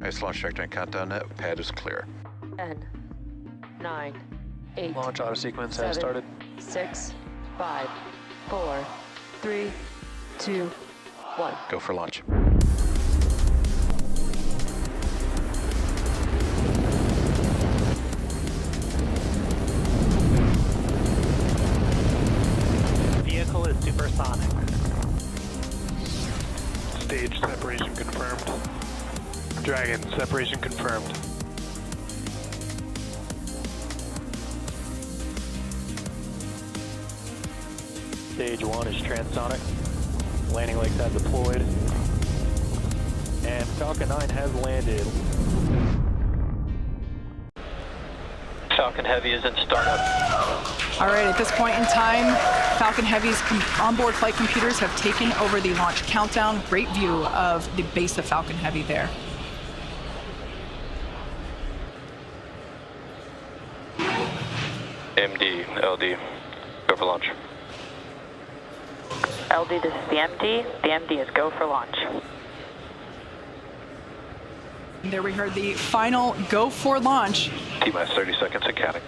Base launch trajectory countdown net. Pad is clear. 10, 9, 8. Launch auto sequence 7, has started. 6, 5, 4, 3, 2, 1. Go for launch. Vehicle is supersonic. Stage separation confirmed. Dragon, separation confirmed. Stage 1 is transonic. Landing legs have deployed. And Falcon 9 has landed. Falcon Heavy is in startup. All right, at this point in time, Falcon Heavy's onboard flight computers have taken over the launch countdown. Great view of the base of Falcon Heavy there. MD, LD, go for launch. LD, this is the MD. The MD is go for launch. And there we heard the final go for launch. T-minus 30 seconds and counting.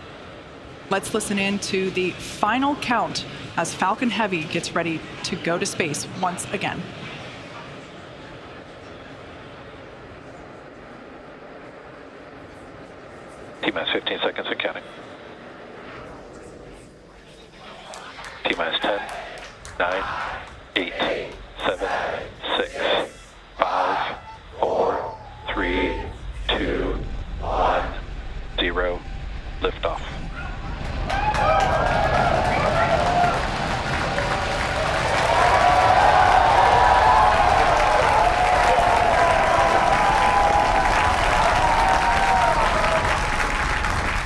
Let's listen in to the final count as Falcon Heavy gets ready to go to space once again. T-minus 15 seconds and counting. T-minus 10, 9, 8, 7, 6, 5, 4, 3, 2, 1, 0. Liftoff.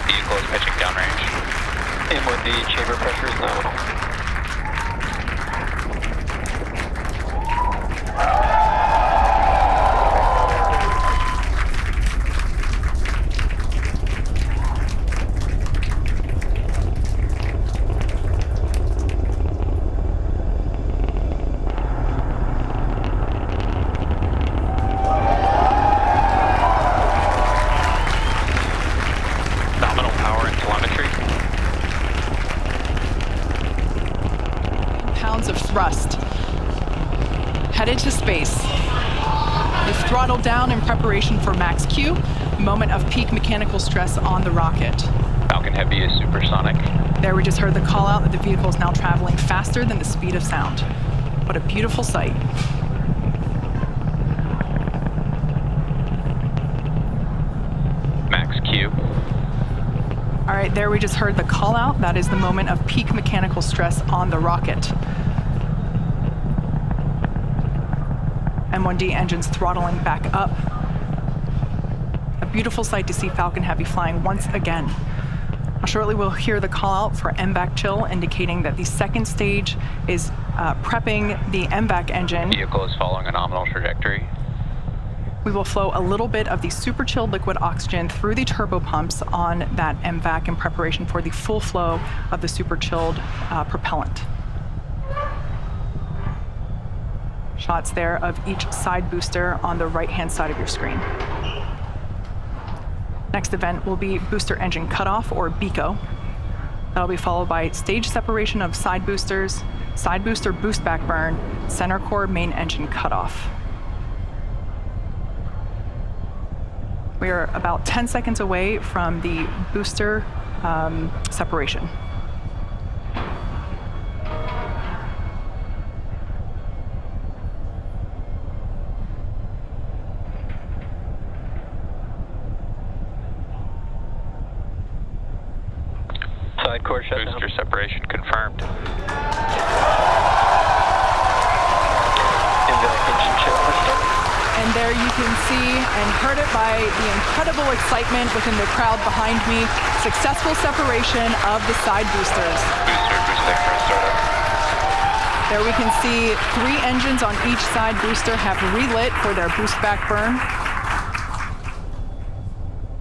Vehicle is pitching downrange. M1D chamber pressure is nominal. Nominal power and telemetry. Pounds of thrust. Headed to space. We've throttled down in preparation for max Q, moment of peak mechanical stress on the rocket. Falcon Heavy is supersonic. There we just heard the call out that the vehicle is now traveling faster than the speed of sound. What a beautiful sight. Max Q. All right, there we just heard the call out. That is the moment of peak mechanical stress on the rocket. M1D engines throttling back up. A beautiful sight to see Falcon Heavy flying once again. Now, shortly we'll hear the call out for MVAC chill, indicating that the second stage is prepping the MVAC engine. Vehicle is following a nominal trajectory. We will flow a little bit of the super chilled liquid oxygen through the turbo pumps on that MVAC in preparation for the full flow of the super chilled propellant. Shots there of each side booster on the right-hand side of your screen. Next event will be booster engine cutoff, or BECO. That'll be followed by stage separation of side boosters, side booster boost back burn, center core main engine cutoff. We are about 10 seconds away from the booster separation. Side core shutdown. Booster separation confirmed. Engine chill has started. And there you can see and heard it by the incredible excitement within the crowd behind me. Successful separation of the side boosters. Booster boosting for startup. There we can see 3 engines on each side booster have relit for their boost back burn.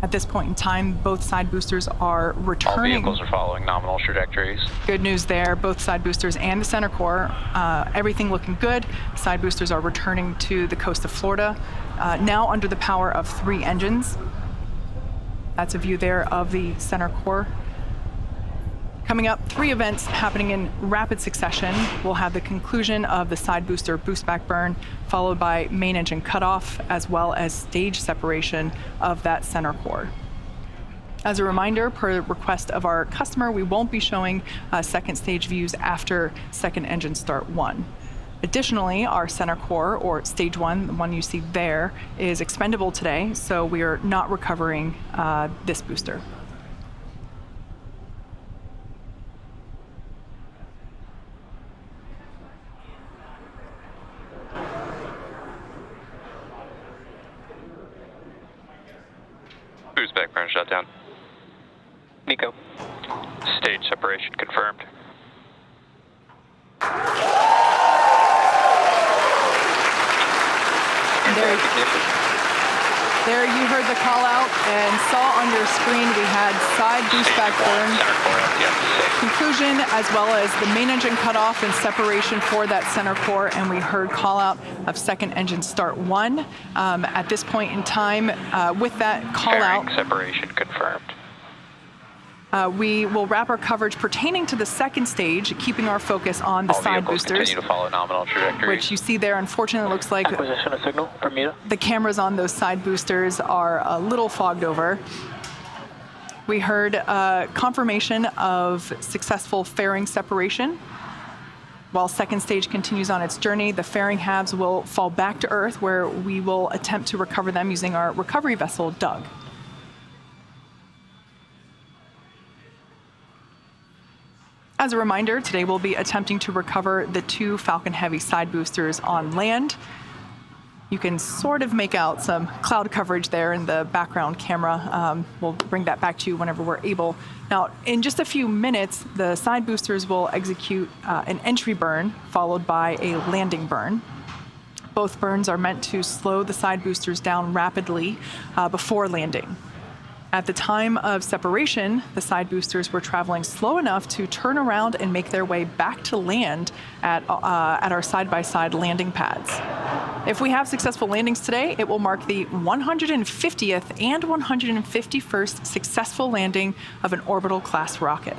At this point in time, both side boosters are All returning. vehicles are following nominal trajectories. Good news there, both side boosters and the center core, everything looking good. Side boosters are returning to the coast of Florida, now under the power of 3 engines. That's a view there of the center core. Coming up, 3 events happening in rapid succession. We'll have the conclusion of the side booster boost back burn, followed by main engine cutoff, as well as stage separation of that center core. As a reminder, per request of our customer, we won't be showing second stage views after second engine start 1. Additionally, our center core, or stage 1, the one you see there, is expendable today, so we are not recovering this booster. Boost back burn shutdown. Nico. Stage separation confirmed. There you heard the call out and saw on your screen we had side boost back burn conclusion, as well as the main engine cutoff and separation for that center core, and we heard call out of second engine start 1. At this point in time, with that call out, Separation confirmed. we will wrap our coverage pertaining to the second stage, keeping our focus on the All side vehicles boosters, continue to follow nominal trajectories. which you see there. Unfortunately, it looks like Acquisition of signal, Bermuda. the cameras on those side boosters are a little fogged over. We heard confirmation of successful fairing separation. While second stage continues on its journey, the fairing halves will fall back to Earth, where we will attempt to recover them using our recovery vessel, Doug. As a reminder, today we'll be attempting to recover the 2 Falcon Heavy side boosters on land. You can sort of make out some cloud coverage there in the background camera. We'll bring that back to you whenever we're able. Now, in just a few minutes, the side boosters will execute an entry burn followed by a landing burn. Both burns are meant to slow the side boosters down rapidly before landing. At the time of separation, the side boosters were traveling slow enough to turn around and make their way back to land at our side-by-side landing pads. If we have successful landings today, it will mark the 150th and 151st successful landing of an orbital class rocket.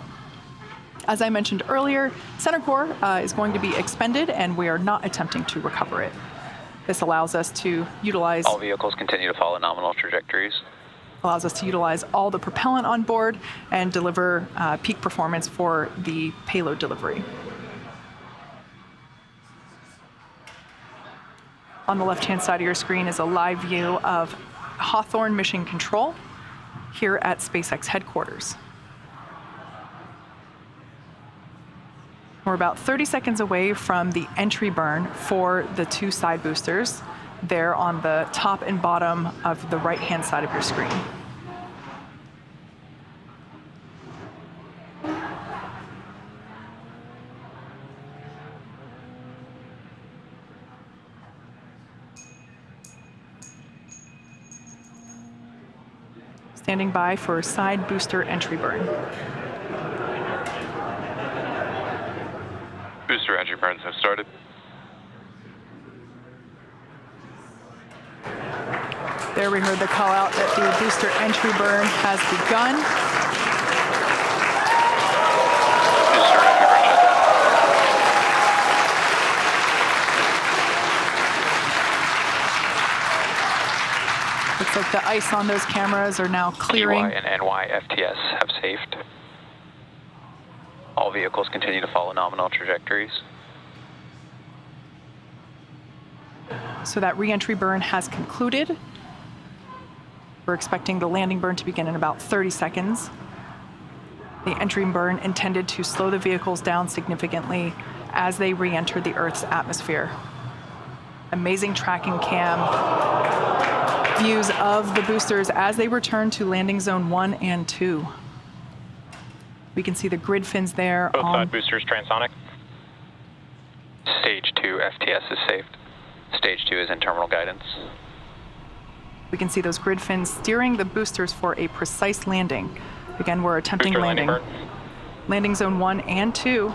As I mentioned earlier, center core is going to be expended, and we are not attempting to recover it. This allows us to utilize All vehicles continue to follow nominal trajectories. allows us to utilize all the propellant on board and deliver peak performance for the payload delivery. On the left-hand side of your screen is a live view of Hawthorne Mission Control here at SpaceX headquarters. We're about 30 seconds away from the entry burn for the 2 side boosters. There on the top and bottom of the right-hand side of your screen. Standing by for side booster entry burn. Booster entry burns have started. There we heard the call out that the booster entry burn has begun. Booster entry burn shutdown. Looks like the ice on those cameras are now clearing. EY and NY FTS have safed. All vehicles continue to follow nominal trajectories. So that re-entry burn has concluded. We're expecting the landing burn to begin in about 30 seconds. The entry burn intended to slow the vehicles down significantly as they re-enter the Earth's atmosphere. Amazing tracking cam views of the boosters as they return to landing zone 1 and 2. We can see the grid fins there. Both side boosters transonic. Stage 2 FTS is saved. Stage 2 is in terminal guidance. We can see those grid fins steering the boosters for a precise landing. Again, we're attempting Booster landing. Landing zone 1 and 2.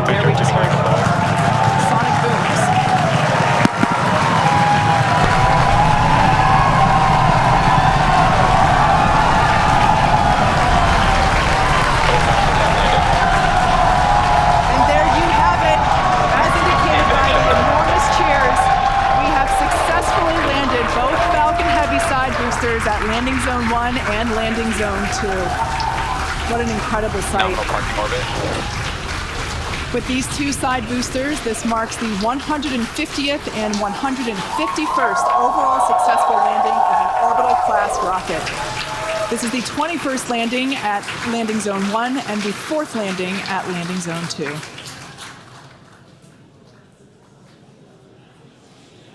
There we just heard sonic booms. And there you have it. As indicated by the enormous cheers, we have successfully landed both Falcon Heavy side boosters at landing zone 1 and landing zone 2. What an incredible sight. Nominal parking orbit. With these two side boosters, this marks the 150th and 151st overall successful landing of an orbital class rocket. This is the 21st landing at landing zone 1 and the 4th landing at landing zone 2.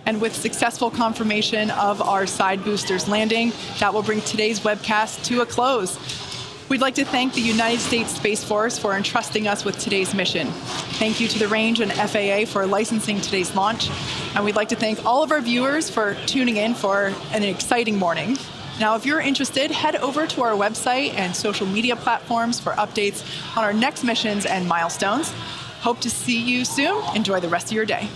And with successful confirmation of our side boosters landing, that will bring today's webcast to a close. We'd like to thank the United States Space Force for entrusting us with today's mission. Thank you to the Range and FAA for licensing today's launch. And we'd like to thank all of our viewers for tuning in for an exciting morning. Now, if you're interested, head over to our website and social media platforms for updates on our next missions and milestones. Hope to see you soon. Enjoy the rest of your day.